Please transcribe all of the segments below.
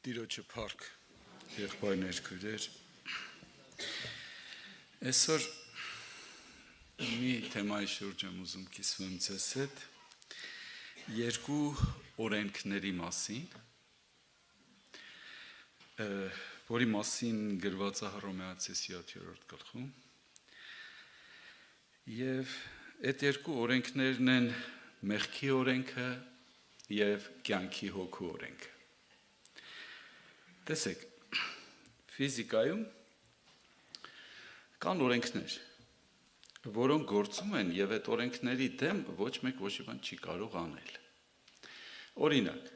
Տիրոջը փառք, եղբայրներ, քույրեր։ Այսօր մի թեմայի շուրջ եմ ուզում կիսվեմ ձեզ հետ, երկու օրենքների մասին, որի մասին գրված է Հռոմեացիս 7-րդ գլխում, եւ այդ երկու օրենքներն են մեղքի օրենքը եւ կյանքի հոգու օրենքը։ Տեսեք, ֆիզիկայում կան օրենքներ, որոնք գործում են եւ այդ օրենքների դեմ ոչ մեկ ոչ մի բան չի կարող անել։ Օրինակ,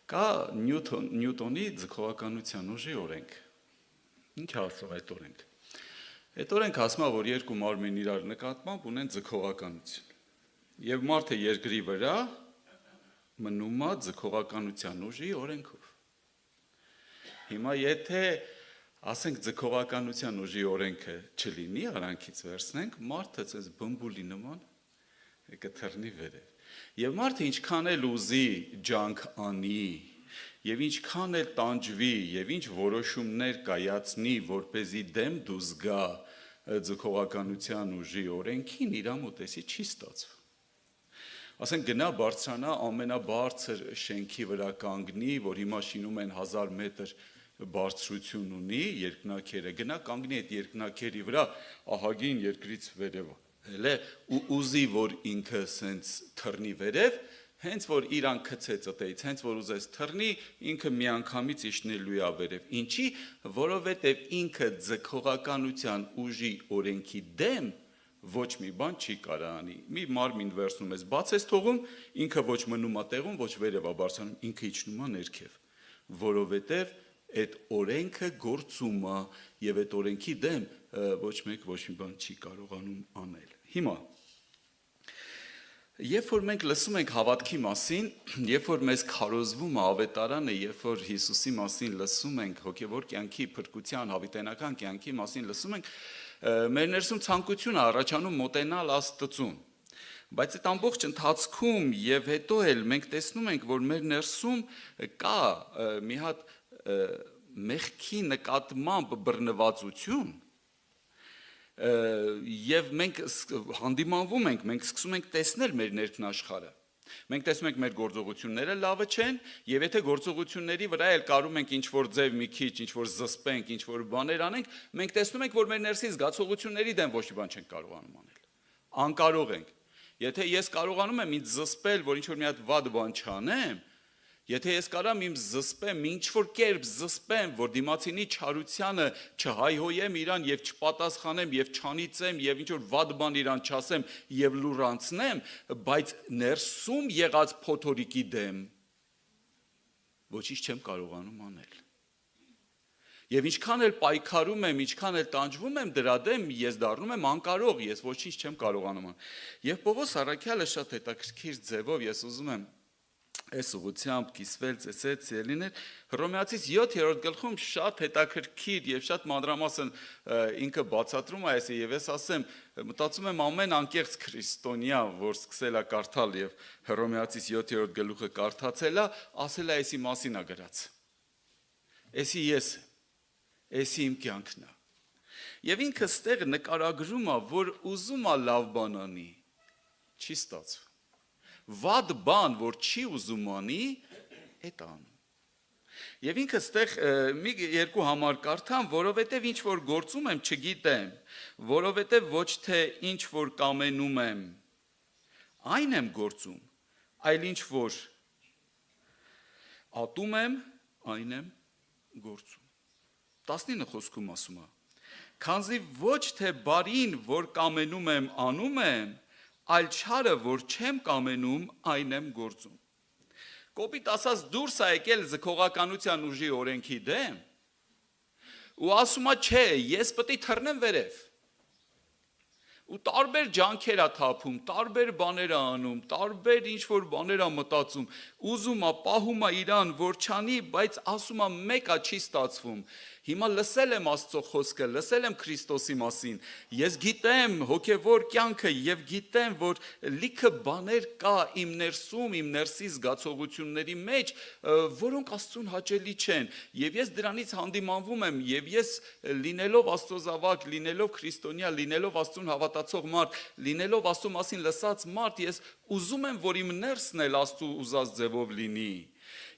կա Նյուտոնի ձգողականության ուժի օրենք։ Ինչ ասում է այդ օրենք։ Այդ օրենքը ասում է, որ երկու մարմին իրար նկատմամբ ունեն ձգողականություն։ Եվ մարդը երկրի վրա մնում է ձգողականության ուժի օրենքով։ Հիմա եթե ասենք ձգողականության ուժի օրենքը չլինի, արանքից վերցնենք, մարդը ցես բմբուլի նման կթռնի վերև։ Եվ մարդը ինչքան էլ ուզի ջանք անի, եւ ինչքան էլ տանջվի, եւ ինչ որոշումներ կայացնի, որպեսզի դեմ դուս գա ձգողականության ուժի օրենքին, իր մոտեցի չի ստացվում։ Ասենք գնա բարձրանա ամենաբարձր շենքի վրա կանգնի, որ հիմա շինում են 1000 մետր բարձրություն ունի երկնաքերը, գնա կանգնի այդ երկնաքերի վրա ահագին երկրից վերև, հələ ուզի որ ինքը սենց թռնի վերև, հենց որ իրան քցեց ըտեից, հենց որ ուզես թռնի, ինքը միանգամից իշնելու է վերև։ Ինչի, որովհետև ինքը ձգողականության ուժի օրենքի դեմ ոչ մի բան չի կարող անի։ Մի մարմին վերցնում ես, բաց ես թողում, ինքը ոչ մնում է տեղում, ոչ վերև է բարձրանում, ինքը իջնում է ներքև, որովհետև այդ օրենքը գործում է եւ այդ օրենքի դեմ ոչ մեկ ոչ մի բան չի կարողանում անել։ Հիմա երբ որ մենք լսում ենք հավատքի մասին, երբ որ մեզ քարոզվում է ավետարանը, երբ որ Հիսուսի մասին լսում ենք, հոգեվոր կյանքի փրկության, հավիտենական կյանքի մասին լսում ենք, մեր ներսում ցանկություն է առաջանում մոտենալ Աստծուն։ Բայց այդ ամբողջ ընթացքում եւ հետո էլ մենք տեսնում ենք, որ մեր ներսում կա մի հատ մեղքի նկատմամբ բռնվածություն եւ մենք հանդիմանվում ենք, մենք սկսում ենք տեսնել մեր ներքնաշխարհը։ Մենք տեսնում ենք մեր գործողությունները լավը չեն եւ եթե գործողությունների վրա էլ կարում ենք ինչ-որ ձև մի քիչ, ինչ-որ զսպենք, ինչ-որ բաներ անենք, մենք տեսնում ենք, որ մեր ներսի զգացողությունների դեմ ոչ մի բան չենք կարողանում անել։ Անկարող ենք։ Եթե ես կարողանում եմ ինձ զսպել, որ ինչ-որ մի հատ վատ բան չանեմ, եթե ես կարամ իմ զսպեմ, ինչ-որ կերպ զսպեմ, որ դիմացինի չարությանը չհայհոյեմ իրան եւ չպատասխանեմ եւ չանիծեմ եւ ինչ-որ վատ բան իրան չասեմ եւ լուր անցնեմ, բայց ներսում եղած փոթորիկի դեմ ոչինչ չեմ կարողանում անել։ Եվ ինչքան էլ պայքարում եմ, ինչքան էլ տանջվում եմ դրա դեմ, ես դառնում եմ անկարող, ես ոչինչ չեմ կարողանում անել։ Եվ Պողոս առաքյալը շատ հետաքրքիր ձևով ես ուզում եմ այս ուղղությամբ կիսվել ձեզ հետ ելիներ Հռոմեացիս 7-րդ գլխում շատ հետաքրքիր եւ շատ մանրամասն ինքը բացատրում է այս եւ ես ասեմ մտածում եմ ամեն անկեղծ քրիստոնյա որ սկսել է կարդալ եւ Հռոմեացիս 7-րդ գլուխը կարդացել է ասել է այսի մասին է գրած էսի ես էսի իմ կյանքն է եւ ինքը ստեղ նկարագրում է որ ուզում է լավ բան անի չի ստացվում Վատ բան, որ չի ուզում անի, այդ անում։ Եվ ինքը ստեղ մի երկու համար կարդամ, որովհետև ինչ որ գործում եմ, չգիտեմ, որովհետև ոչ թե ինչ որ կամենում եմ, այն եմ գործում, այլ ինչ որ ատում եմ, այն եմ գործում։ 19 խոսքում ասում է. Քանզի ոչ թե բարին, որ կամենում եմ, անում եմ, այլ չարը, որ չեմ կամենում, այն եմ գործում։ Կոպիտ ասած դուրս է եկել ձգողականության ուժի օրենքի դեմ ու ասում է չէ, ես պետք է թռնեմ վերև։ Ու տարբեր ջանքեր է թափում, տարբեր բաներ է անում, տարբեր ինչ-որ բաներ է մտածում, ուզում է, պահում է իրան, որ չանի, բայց ասում է մեկը չի ստացվում։ Հիմա լսել եմ Աստծո խոսքը, լսել եմ Քրիստոսի մասին։ Ես գիտեմ հոգևոր կյանքը եւ գիտեմ, որ լիքը բաներ կա իմ ներսում, իմ ներսի զգացողությունների մեջ, որոնք Աստծուն հաճելի չեն։ Եվ ես դրանից հանդիմանվում եմ, եւ ես լինելով Աստծո զավակ, լինելով քրիստոնյա, լինելով Աստծուն հավատացող մարդ, լինելով Աստծո մասին լսած մարդ, ես ուզում եմ, որ իմ ներսն էլ Աստծո ուզած ձևով լինի։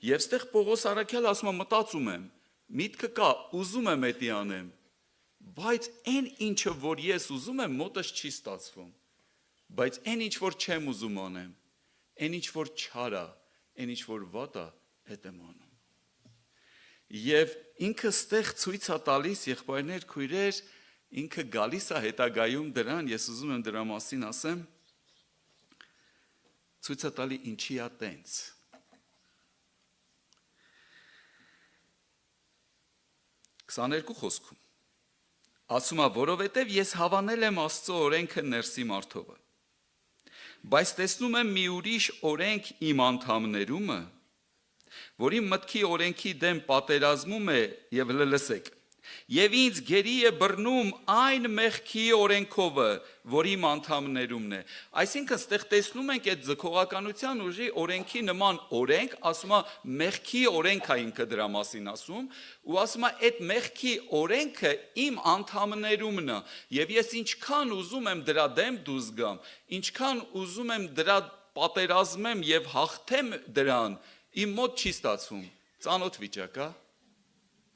Եվ ստեղ Պողոս Առաքյալը ասում է, մտածում եմ, միտքը կա, ուզում եմ էդի անեմ, բայց այն ինչը, որ ես ուզում եմ, մոտս չի ստացվում, բայց այն ինչ, որ չեմ ուզում անեմ, այն ինչ, որ չար է, այն ինչ, որ վատ է, հետ եմ անում։ Եվ ինքը ստեղ ցույց է տալիս, եղբայրներ, քույրեր, ինքը գալիս է հետագայում դրան, ես ուզում եմ դրա մասին ասեմ, ցույց է տալի ինչի է տենց։ Քսաներկու խոսքում ասում է, որովհետև ես հավանել եմ Աստծո օրենքը ներսի մարդովը, բայց տեսնում եմ մի ուրիշ օրենք իմ անդամներումը, որ իմ մտքի օրենքի դեմ պատերազմում է եւ լսեք, եւ ինձ գերի է բռնում այն մեղքի օրենքովը, որ իմ անդամներումն է։ Այսինքն ստեղ տեսնում ենք այդ ձգողականության ուժի օրենքի նման օրենք, ասում է մեղքի օրենք է ինքը դրա մասին ասում, ու ասում է այդ մեղքի օրենքը իմ անդամներումն է, եւ ես ինչքան ուզում եմ դրա դեմ դուրս գամ, ինչքան ուզում եմ դրա պատերազմեմ եւ հաղթեմ դրան, իմ մոտ չի ստացվում։ Ծանոթ վիճակ է,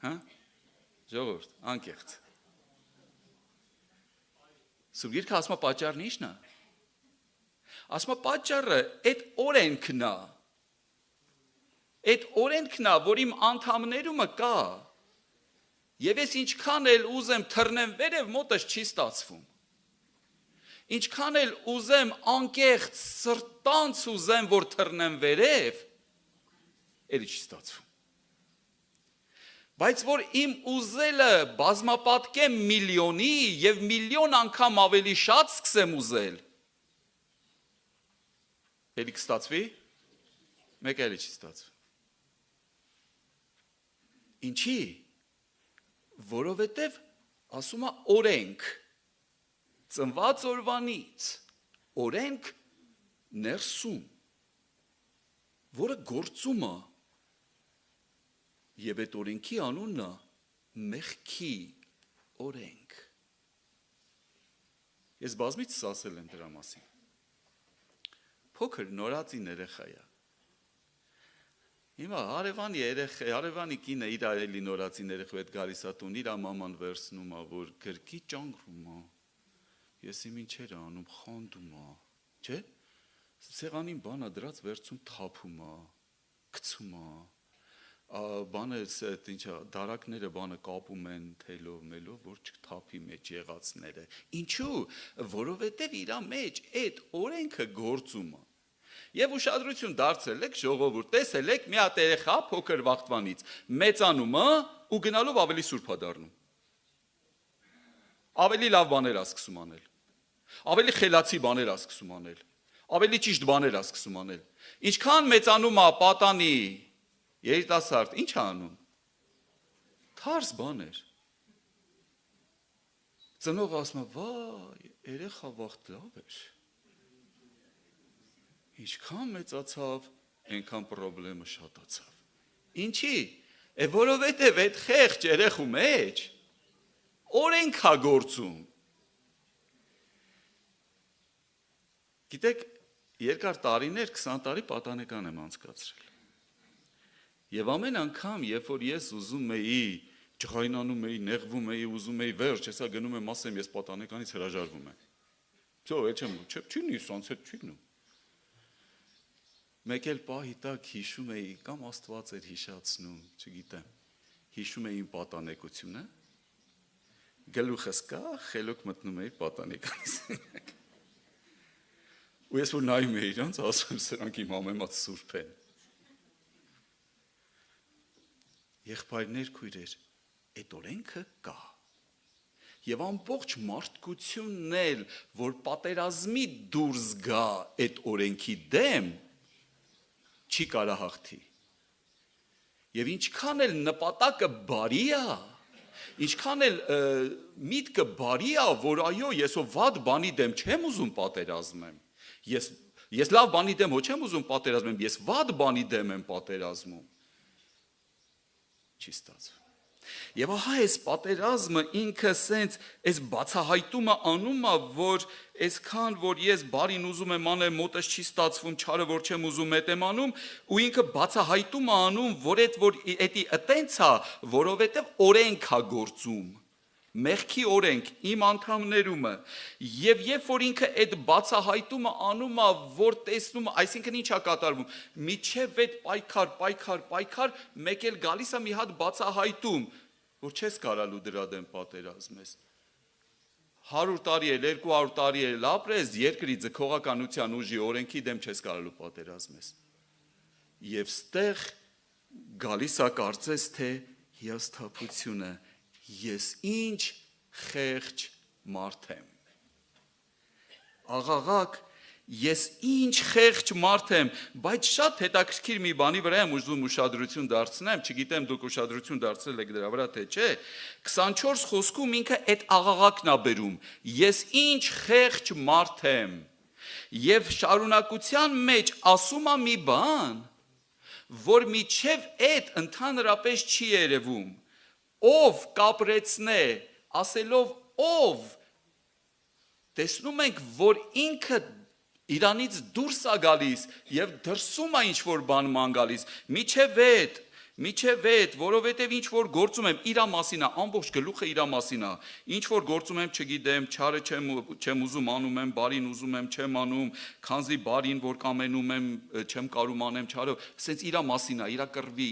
հա? Ժողովուրդ, անկեղծ։ Սուրբ Գիրքը ասում է պատճառն ի՞նչն է։ Ասում է պատճառը այդ օրենքն է։ Այդ օրենքն է, որ իմ անդամներումը կա։ Եվ ես ինչքան էլ ուզեմ թռնեմ վերև, մոտս չի ստացվում։ Ինչքան էլ ուզեմ անկեղծ սրտանց ուզեմ, որ թռնեմ վերև, էլի չի ստացվում։ Բայց որ իմ ուզելը բազմապատկեմ միլիոնի եւ միլիոն անգամ ավելի շատ սկսեմ ուզել, էլի կստացվի, մեկ էլի չի ստացվում։ Ինչի? Որովհետև ասում է օրենք, ծնված օրվանից, օրենք ներսում, որը գործում է, եւ այդ օրենքի անունն է մեղքի օրենք։ Ես բազմիցս ասել եմ դրա մասին։ Փոքր նորածին երեխա է։ Հիմա հարևանի կինը իր այելի նորածին երեխու հետ գալիս է տուն, իր մաման վերցնում է, որ գրքի ճանգրում է։ Ես իմ ինչեր անում, խանդում է, չէ՞։ Սեղանին բանա դրած վերցում թափում է, գցում է։ Բանը ինչա դարակները բանը կապում են թելով մելով, որ չթափի մեջ եղածները։ Ինչու? Որովհետև իր մեջ այդ օրենքը գործում է։ Եվ ուշադրություն դարձրել եք ժողովուրդ, տեսել եք մի հատ երեխա փոքր վաղտվանից մեծանում է ու գնալով ավելի սուրբ է դառնում։ Ավելի լավ բաներ է սկսում անել։ Ավելի խելացի բաներ է սկսում անել։ Ավելի ճիշտ բաներ է սկսում անել։ Ինչքան մեծանում է պատանի երիտասարդ, ի՞նչ է անում։ Թարս բաներ։ Ծնողը ասում է, վայ, երեխա վաղտ լավ էր։ Ինչքան մեծացավ, այնքան պրոբլեմը շատացավ։ Ինչի՞։ Որովհետև այդ խեղճ երեխու մեջ օրենք է գործում։ Գիտեք, երկար տարիներ, 20 տարի պատանեկան եմ անցկացրել։ Եվ ամեն անգամ, երբ որ ես ուզում էի, ջղայնանում էի, նեղվում էի, ուզում էի վերջ, հեսա գնում եմ ասեմ, ես պատանեկանից հրաժարվում եմ։ Չէ, չի սանց հետ չի գնում։ Մեկ էլ պահի տակ հիշում էի, կամ Աստված էր հիշացնում, չգիտեմ, հիշում էի իմ պատանեկությունը, գլուխս կա, խելոք մտնում էի պատանեկանից։ Ու ես որ նայում էի իրանց, ասում սրանք իմ ամենամած սուրբ են։ Եղբայրներ, քույրեր, այդ օրենքը կա։ Եվ ամբողջ մարդկությունն էլ, որ պատերազմի դուրս գա այդ օրենքի դեմ, չի կարա հաղթի։ Եվ ինչքան էլ նպատակը բարի է, ինչքան էլ միտքը բարի է, որ այո, ես ով վատ բանի դեմ չեմ ուզում պատերազմեմ, ես լավ բանի դեմ ոչ չեմ ուզում պատերազմեմ, ես վատ բանի դեմ եմ պատերազմում, չի ստացվում։ Եվ ահա այս պատերազմը ինքը սենց այս բացահայտումը անում է, որ այսքան որ ես բարին ուզում եմ անել, մոտս չի ստացվում, չարը որ չեմ ուզում էդ եմ անում, ու ինքը բացահայտում է անում, որ էդի այտենց է, որովհետև օրենք է գործում, մեղքի օրենք, իմ անդամներումը, եւ երբ որ ինքը այդ բացահայտումը անում է, որ տեսնում, այսինքն ինչ է կատարվում, միջև այդ պայքար, մեկ էլ գալիս է մի հատ բացահայտում, որ չես կարալու դրա դեմ պատերազմես։ 100 տարի էլ, 200 տարի էլ ապրես, երկրի ձգողականության ուժի օրենքի դեմ չես կարալու պատերազմես։ Եվ ստեղ գալիս է կարծես թե հիասթափությունը, ես ինչ խեղճ մարդ եմ։ Աղաղակ, ես ինչ խեղճ մարդ եմ, բայց շատ հետաքրքիր մի բանի վրա եմ ուզում ուշադրություն դարձնեմ, չգիտեմ դուք ուշադրություն դարձրել եք դրա վրա թե չէ, 24 խոսքում ինքը այդ աղաղակն է բերում, ես ինչ խեղճ մարդ եմ, եւ շարունակության մեջ ասում է մի բան, որ միջև այդ ընդհանրապես չի երևում, ով կապրեցնե, ասելով ով, տեսնում ենք, որ ինքը Իրանից դուրս է գալիս եւ դրսում է ինչ որ բան ման գալիս միջև այդ որովհետեւ ինչ որ գործում եմ իրա մասին է ամբողջ գլուխը իրա մասին է ինչ որ գործում եմ չգիտեմ չարը չեմ ուզում անում եմ բարին ուզում եմ չեմ անում քանզի բարին որ կամենում եմ չեմ կարում անեմ չարը սենց իրա մասին է իրա կռվի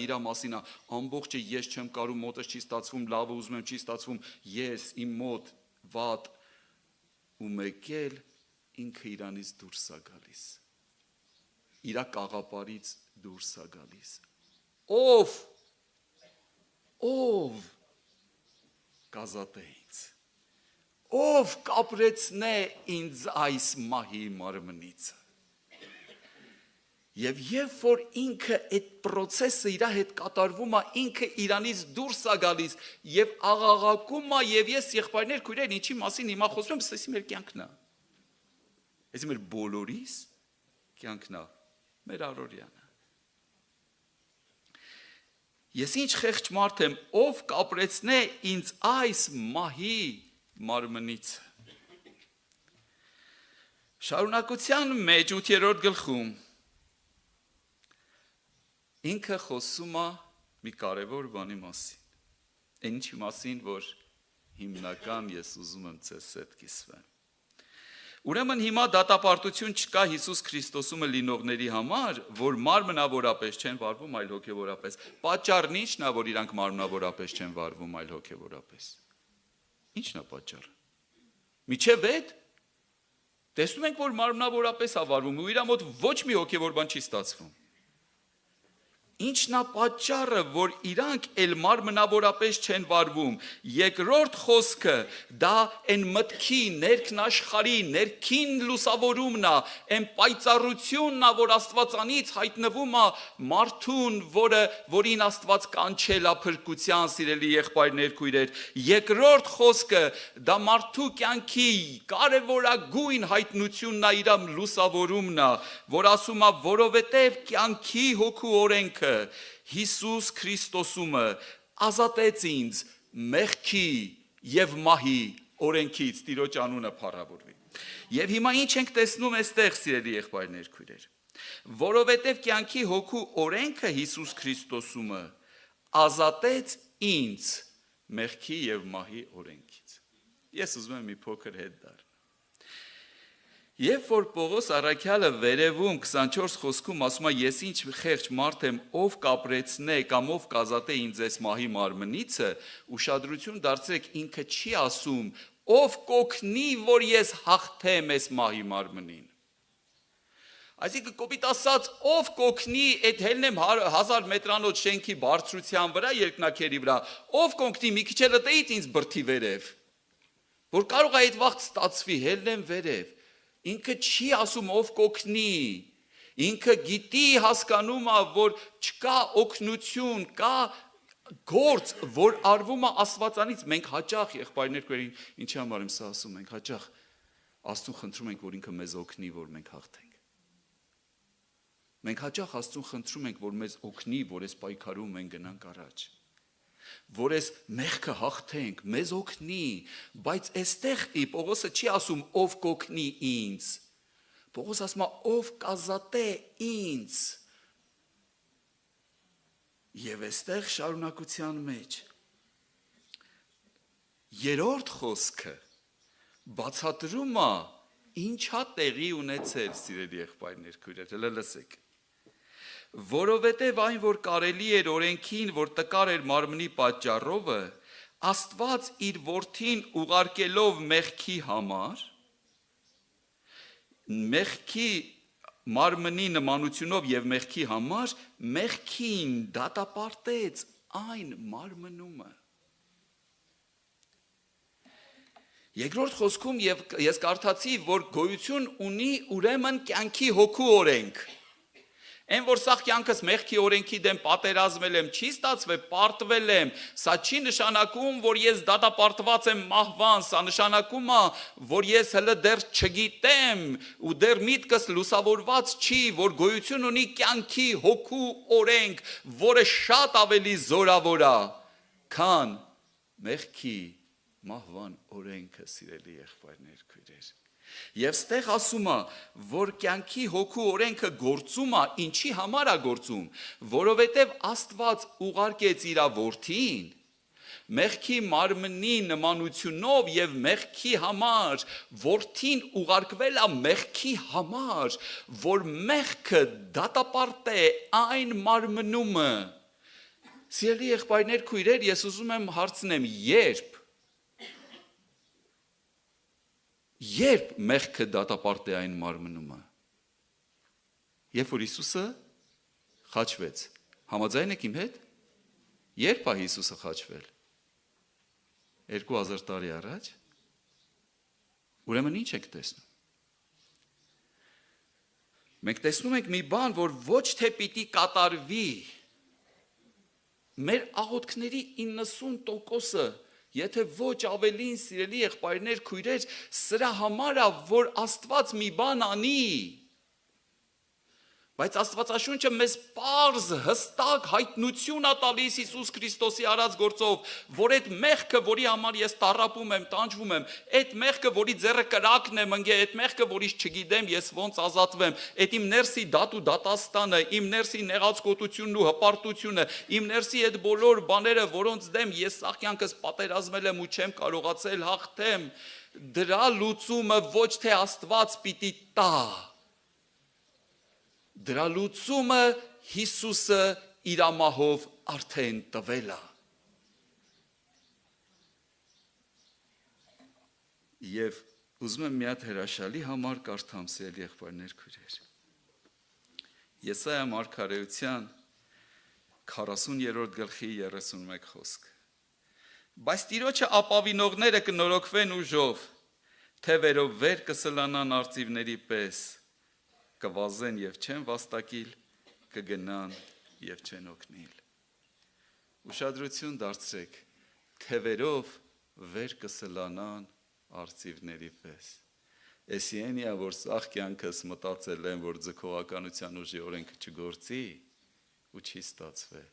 իրա մասին է ամբողջը ես չեմ կարում մոտս չի ստացվում լավը ուզում եմ չի ստացվում ես իմ մոտ վատ ու մեկ էլ ինքը իրանից դուրս է գալիս, իրա կաղապարից դուրս է գալիս, ով կազատե ինձ, ով կապրեցնե ինձ այս մահի մարմնիցը, և երբ որ ինքը այդ պրոցեսը իրա հետ կատարվում է, ինքը իրանից դուրս է գալիս և աղաղակում է և ես եղբայրներ քույրեր ինչի մասին հիմա խոսում եմ, սա մեր կյանքն է, Այսի մեր բոլորիս կյանքն է, մեր առօրյանը։ Ես ինչ խեղճ մարդ եմ, ով կապրեցնե ինձ այս մահի մարմնիցը։ Շարունակության մեջ 8-րդ գլխում ինքը խոսում է մի կարևոր բանի մասին։ Ինչի մասին, որ հիմնական ես ուզում եմ ձեզ հետ կիսվեմ։ Ուրեմն հիմա դատապարտություն չկա Հիսուս Քրիստոսում լինողների համար, որ մարմնավորապես չեն վարվում, այլ հոգևորապես։ Պատճառն ինչն է, որ իրանք մարմնավորապես չեն վարվում, այլ հոգևորապես։ Ինչն է պատճառը։ Միջև այդ տեսնում ենք, որ մարմնավորապես է վարվում, ու իր մոտ ոչ մի հոգևոր բան չի ստացվում։ Ինչն է պատճառը, որ իրանք էլ մարմնավորապես չեն վարվում։ Երկրորդ խոսքը դա այն մտքի ներքնաշխարհի ներքին լուսավորումն է, այն պայծառությունն է, որ Աստվածանից հայտնվում է մարդուն, որին Աստված կանչել է փրկության, սիրելի եղբայրներ, քույրեր։ Երկրորդ խոսքը դա մարդու կյանքի կարևորագույն հայտնությունն է, իր լուսավորումն է, որ ասում է, որովհետև կյանքի հոգու օրենքը Հիսուս Քրիստոսումը ազատեց ինձ մեղքի եւ մահի օրենքից, Տիրոջ անունը փառավորվի։ Եվ հիմա ինչ ենք տեսնում այստեղ, սիրելի եղբայրներ, քույրեր, որովհետև կյանքի հոգու օրենքը Հիսուս Քրիստոսումը ազատեց ինձ մեղքի եւ մահի օրենքից։ Ես ուզում եմ մի փոքր հետ դառնալ։ Երբ որ Պողոս առաքյալը վերևում 24 խոսքում ասում է ես ինչ խեղճ մարդ եմ, ով կապրեցնե կամ ով կազատե ինձ այս մահի մարմնիցը, ուշադրություն դարձրեք ինքը չի ասում, ով կօգնի, որ ես հաղթեմ այս մահի մարմնին։ Այսինքն կոպիտ ասած, ով կօգնի այդ հելնեմ 1000 մետրանոց շենքի բարձրության վրա, երկնաքերի վրա, ով կօգնի մի քիչ էլ ըտեից ինձ բրդի վերև, որ կարող է այդ վաղ ստացվի, հելնեմ վերև։ Ինքը չի ասում ով կօգնի, Ինքը գիտի հասկանում է, որ չկա օգնություն, կա գործ, որ արվում է Աստվածանից։ Մենք հաճախ եղբայրներ քույրերին, ինչի համար եմ սա ասում, մենք հաճախ Աստծուն խնդրում ենք, որ ինքը մեզ օգնի, որ մենք հաղթենք։ Մենք հաճախ Աստծուն խնդրում ենք, որ մեզ օգնի, որ այս պայքարում մենք գնանք առաջ, որ այս մեղքը հաղթենք, մեզ օգնի, բայց այստեղ Պողոսը չի ասում ով կօգնի ինձ, Պողոս ասում է ով կազատե ինձ, եւ այստեղ շարունակության մեջ երրորդ խոսքը բացատրում է ինչա տեղի ունեցել, սիրելի եղբայրներ, քույրեր, հələ լսեք։ Որովհետև այն, որ կարելի էր օրենքին, որ տկար էր մարմնի պատճառովը, Աստված իր որդին ուղարկելով մեղքի համար, մեղքի մարմնի նմանությունով եւ մեղքի համար, մեղքին դատապարտեց այն մարմնումը։ Երկրորդ խոսքում ես կարդացի, որ գոյություն ունի ուրեմն կյանքի հոգու օրենք։ Այն որ սաղ կյանքս մեղքի օրենքի դեմ պատերազմել եմ, չի ստացվել, պարտվել եմ, սա չի նշանակում, որ ես դատապարտված եմ մահվան, սա նշանակում է, որ ես հələ դեռ չգիտեմ ու դեռ միտքս լուսավորված չի, որ գոյություն ունի կյանքի հոգու օրենք, որը շատ ավելի զորավոր է, քան մեղքի մահվան օրենքը, սիրելի եղբայրներ, քույրեր։ Եվ ստեղ ասում է, որ կյանքի հոգու օրենքը գործում է, ինչի համար է գործում, որովհետև Աստված ուղարկեց իր որդին, մեղքի մարմնի նմանությունով եւ մեղքի համար, որդին ուղարկվել է մեղքի համար, որ մեղքը դատապարտե այն մարմնումը։ Սիրելի եղբայրներ, քույրեր, ես ուզում եմ հարցնեմ, Երբ մեղքը դատապարտե այն մարմնումը, երբ որ Հիսուսը խաչվեց, համաձայն եք իմ հետ, երբ է Հիսուսը խաչվել, 2000 տարի առաջ, ուրեմն ինչ եք տեսնում, մենք տեսնում ենք մի բան, որ ոչ թե պիտի կատարվի, մեր աղոթքների 90%-ը Եթե ոչ ավելին, սիրելի եղբայրներ, քույրեր, սրա համար է, որ Աստված մի բան անի, բայց Աստվածաշունչը մեզ պարզ, հստակ հայտնություն է տալիս Հիսուս Քրիստոսի արած գործով, որ այդ մեղքը, որի համար ես տառապում եմ, տանջվում եմ, այդ մեղքը, որի ձեռը կրակն եմ ընկել, այդ մեղքը, որից չգիտեմ ես ոնց ազատվեմ, այդ իմ ներսի դատ ու դատաստանը, իմ ներսի նեղացկոտությունն ու հպարտությունը, իմ ներսի այդ բոլոր բաները, որոնց դեմ ես սաղ կյանքս պատերազմել եմ ու չեմ կարողացել հաղթեմ, դրա լուծումը ոչ թե Աստված պիտի տա, դրա լուծումը Հիսուսը իր ամահով արդեն տվել է։ Եվ ուզում եմ մի հատ հրաշալի համար կարդամ, սիրելի եղբայրներ, քույրեր։ Եսայա մարգարեության 40-րդ գլխի 31 խոսք։ Բայց Տիրոջը ապավինողները կնորոգվեն ուժով, թևերով վեր կսլանան արծիվների պես, կվազեն եւ չեն վաստակիլ, կգնան եւ չեն օգնիլ։ Ուշադրություն դարձրեք, թևերով վեր կսլանան արծիվների պես։ Էսիենիա, որ սաղ կյանքս մտածել եմ, որ ձգողականության ուժի օրենքը չգործի ու չի ստացվել։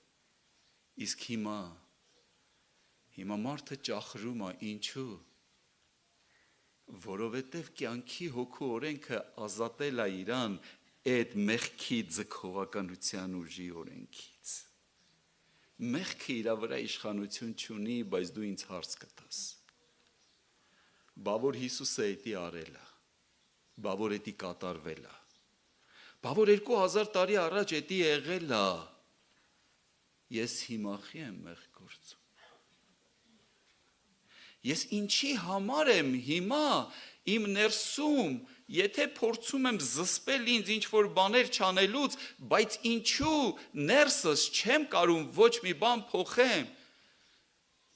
Իսկ հիմա մարդը ճախրում է, ինչու՞։ Որովհետև կյանքի հոգու օրենքը ազատել է իրան այդ մեղքի ձգողականության ուժի օրենքից։ Մեղքը իր վրա իշխանություն չունի, բայց դու ինձ հարց կտաս։ Բա որ Հիսուսը էդի արել է, բա որ էդի կատարվել է, բա որ 2000 տարի առաջ էդի եղել է, ես հիմա խի եմ մեղք գործում։ Ես ինչի համար եմ հիմա իմ ներսում, եթե փորձում եմ զսպել ինձ ինչ-որ բաներ չանելուց, բայց ինչու ներսս չեմ կարում ոչ մի բան փոխեմ։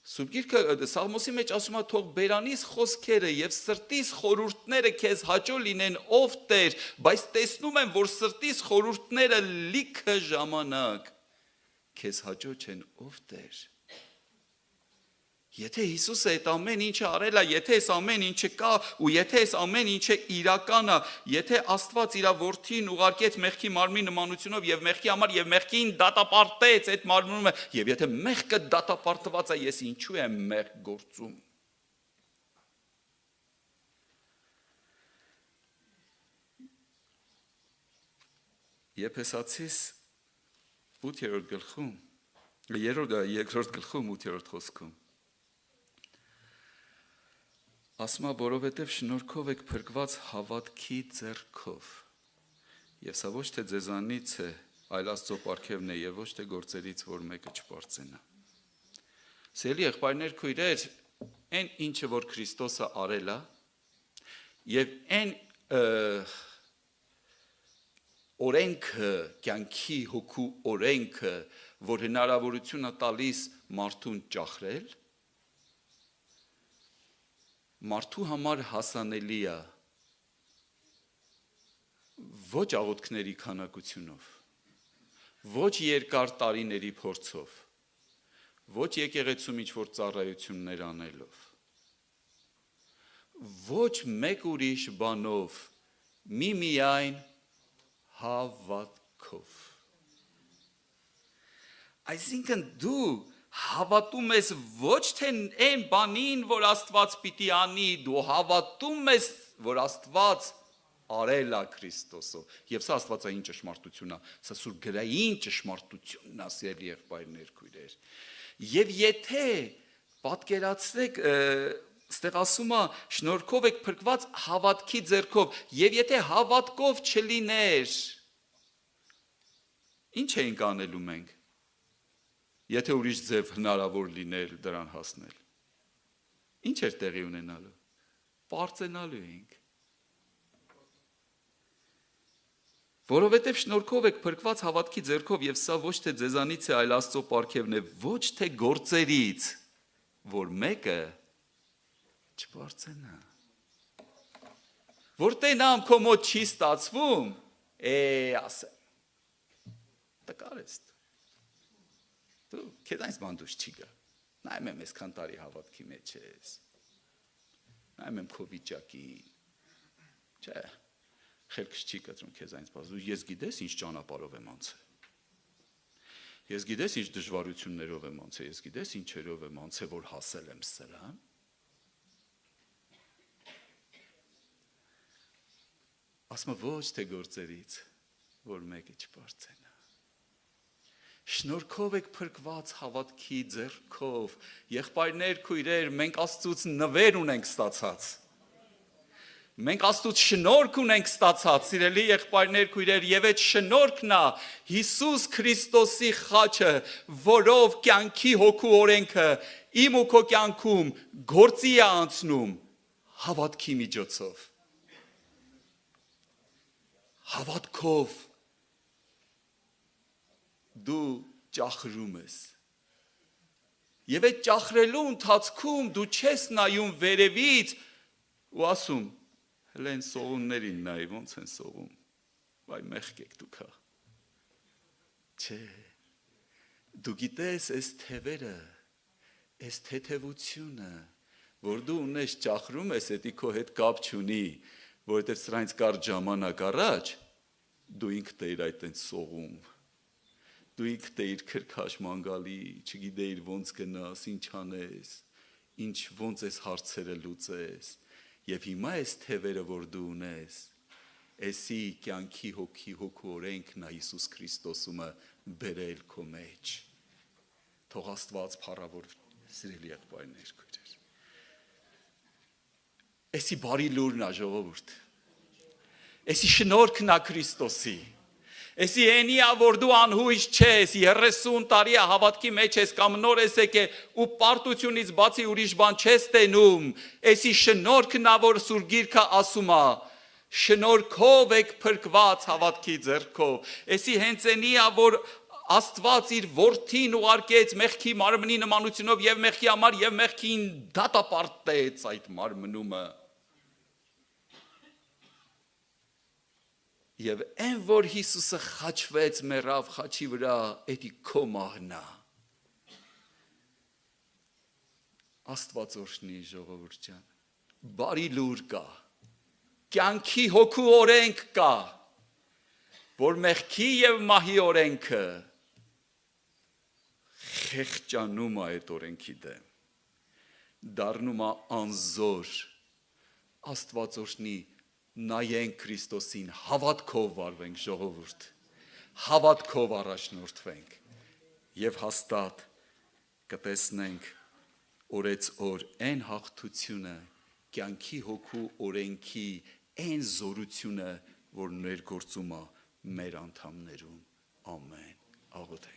Սուրբ Գիրքը Սաղմոսի մեջ ասում է թող բերանիս խոսքերը եւ սրտիս խորհուրդները քեզ հաճո լինեն ով Տեր, բայց տեսնում եմ, որ սրտիս խորհուրդները լիքը ժամանակ քեզ հաճո չեն ով Տեր։ Եթե Հիսուսը այդ ամեն ինչը արել է, եթե այս ամեն ինչը կա ու եթե այս ամեն ինչը իրական է, եթե Աստված իր որդին ուղարկեց մեղքի մարմնի նմանությունով եւ մեղքի համար եւ մեղքին դատապարտեց այդ մարմնում եւ եթե մեղքը դատապարտված է, ես ինչու եմ մեղք գործում։ Եփեսացիս 8-րդ գլխում, երկրորդ գլխում 8-րդ խոսքում ասում է, որովհետև շնորհքով եք փրկված հավատքի ձեռքով, եւ սա ոչ թե ձեզանից է, այլ Աստծո պարգևն է եւ ոչ թե գործերից, որ մեկը չպարծենա։ Սիրելի եղբայրներ, քույրեր, այն ինչը որ Քրիստոսը արել է, եւ այն օրենքը, կյանքի հոգու օրենքը, որ հնարավորություն է տալիս մարդուն ճախրել, մարդու համար հասանելի է ոչ աղոթքների քանակությունով, ոչ երկար տարիների փորձով, ոչ եկեղեցում ինչ-որ ծառայություններ անելով, ոչ մեկ ուրիշ բանով, միմիայն հավատքով։ Այսինքն դու հավատում ես ոչ թե այն բանին, որ Աստված պիտի անի, դու հավատում ես, որ Աստված արել է Քրիստոսով։ Եվ սա աստվածային ճշմարտությունն է, սա սուրբ գրային ճշմարտությունն է, սիրելի եղբայրներ, քույրեր։ Եվ եթե պատկերացրեք, ստեղ ասում է, շնորհքով եք փրկված հավատքի ձեռքով, եւ եթե հավատքով չլիներ, ինչ էինք անելու մենք։ Եթե ուրիշ ձև հնարավոր լիներ դրան հասնել, ինչ էր տեղի ունենալու, պարծենալու էինք, որովհետև շնորհքով եք փրկված հավատքի ձեռքով եւ սա ոչ թե ձեզանից է, այլ Աստծո պարգևն է, ոչ թե գործերից, որ մեկը չպարծենա, որ տենամ քո մոտ չի ստացվում, ասեմ, տկար ես դու քեզ այնց բան դուշ չի գա, նայում եմ այսքան տարի հավատքի մեջ ես, նայում եմ քո վիճակին, չէ, խելքս չի կտրում քեզ այնց բան, դու ես գիտես ինչ ճանապարհով եմ անցել, ես գիտես ինչ դժվարություններով եմ անցել, ես գիտես ինչերով եմ անցել, որ հասել եմ սրան, ասում ոչ թե գործերից, որ մեկը չպարծենա, շնորհքով եք փրկված հավատքի ձեռքով, եղբայրներ, քույրեր, մենք Աստծուց նվեր ունենք ստացած, մենք Աստծուց շնորհք ունենք ստացած, սիրելի եղբայրներ, քույրեր, եւ այդ շնորհքն է Հիսուս Քրիստոսի խաչը, որով կյանքի հոգու օրենքը իմ ու քո կյանքում գործի է անցնում հավատքի միջոցով, հավատքով դու ճախրում ես, եւ այդ ճախրելու ընթացքում դու չես նայում վերևից ու ասում, հələ են սողուններին նայ, ոնց են սողում, վայ մեղք եք դուք, չէ, դու գիտես այս թևերը, այս թեթևությունը, որ դու ունես ճախրում ես, էդի քո հետ կապ չունի, որովհետև սրանից կարճ ժամանակ առաջ դու ինքդ էիր այդ են սողում, դու ինքդ էիր քրքաշման գալի, չգիտեիր ոնց գնաս, ինչ անես, ոնց ես հարցերը լուծես, եւ հիմա այս թևերը, որ դու ունես, էսի կյանքի հոգու օրենքն է Հիսուս Քրիստոսումը բերել քո մեջ, թող Աստված փառավոր սիրելի եղբայրներ, քույրեր, էսի բարի լուրն է ժողովուրդ, էսի շնորհքն է Քրիստոսի, Էսի ենի է, որ դու անհույս չես, 30 տարի է հավատքի մեջ ես կամ նոր ես եկե ու պարտությունից բացի ուրիշ բան չես տենում, էսի շնորհքն է, որ Սուրբ Գիրքը ասում է, շնորհքով եք փրկված հավատքի ձեռքով, էսի հենց ենի է, որ Աստված իր որդին ուղարկեց մեղքի մարմնի նմանությունով եւ մեղքի համար եւ մեղքին դատապարտեց այդ մարմնումը։ Եվ այն որ Հիսուսը խաչվեց մեռավ խաչի վրա, էդի քո մահնա։ Աստված օրհնի ժողովուրդ ջան։ Բարի լուր կա։ Կյանքի հոգու օրենք կա, որ մեղքի եւ մահի օրենքը խեղճանում է այդ օրենքի դեմ, դառնում է անզոր։ Աստված օրհնի, նայենք Քրիստոսին, հավատքով վարվենք ժողովուրդ, հավատքով առաջնորդվենք եւ հաստատ կտեսնենք օրեց օր այն հաղթությունը, կյանքի հոգու օրենքի այն զորությունը, որ ներգործում է մեր անդամներում։ Ամեն։ Աղոթե